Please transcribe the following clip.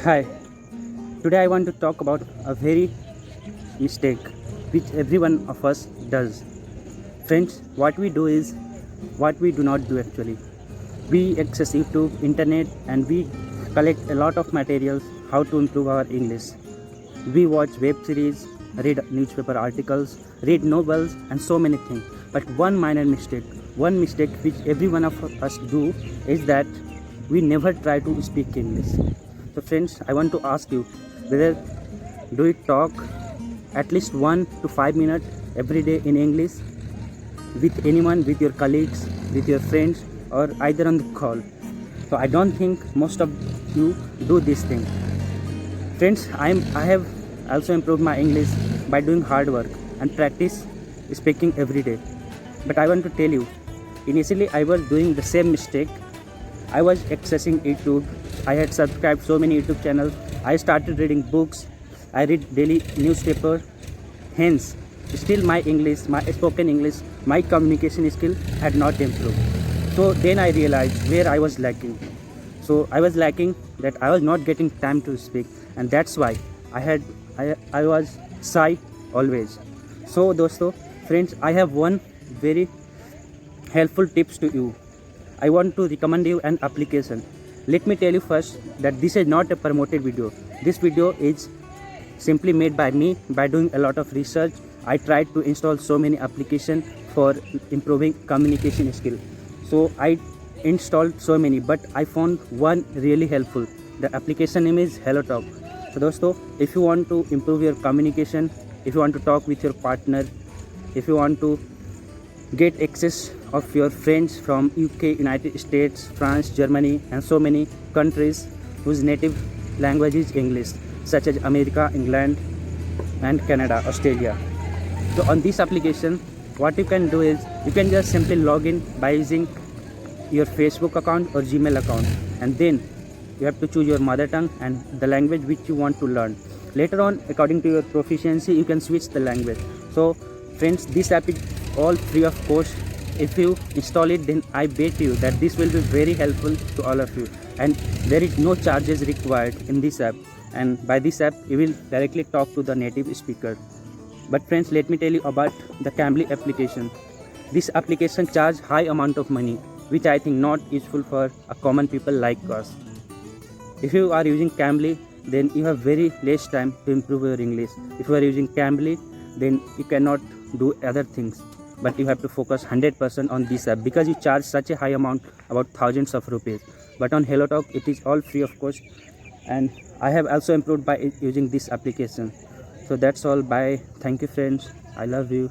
Hi, today I want to talk about a very mistake which every one of us does. Friends, what we do is what we do not do actually. We access YouTube, internet, and we collect a lot of materials how to improve our English. We watch web series, read newspaper articles, read novels, and so many things. But one mistake which every one of us do is that we never try to speak English. So friends, I want to ask you whether do you talk at least 1 to 5 minutes every day in English with anyone, with your colleagues, with your friends, or either on the call. So I don't think most of you do this thing. Friends, I have also improved my English by doing hard work and practice speaking every day. But I want to tell you, initially I was doing the same mistake. I was accessing YouTube. I had subscribed so many YouTube channels. I started reading books. I read daily newspaper. Hence, still my English, my spoken English, my communication skill had not improved. So then I realized where I was lacking. So I was lacking that I was not getting time to speak, and that's why I was shy always. So dosto, friends, I have one very helpful tips to you. I want to recommend you an application. Let me tell you first that this is not a promoted video. This video is simply made by me by doing a lot of research. I tried to install so many applications for improving communication skill. So I installed so many, but I found one really helpful. The application name is HelloTalk. So dosto, if you want to improve your communication, if you want to talk with your partner, if you want to get access of your friends from UK, United States, France, Germany, and so many countries whose native language is English, such as America, England, and Canada, Australia. So on this application, what you can do is you can just simply log in by using your Facebook account or Gmail account, and then you have to choose your mother tongue and the language which you want to learn. Later on, according to your proficiency, you can switch the language. So friends, this app is all free of cost. If you install it, then I bet you that this will be very helpful to all of you, and there is no charges required in this app, and by this app you will directly talk to the native speaker. But friends, let me tell you about the Cambly application. This application charges high amount of money, which I think not useful for a common people like us. If you are using Cambly, then you have very less time to improve your English. If you are using Cambly, then you cannot do other things, but you have to focus 100% on this app because you charge such a high amount, about thousands of rupees. But on HelloTalk, it is all free of cost, and I have also improved by using this application. So that's all. Bye. Thank you, friends. I love you.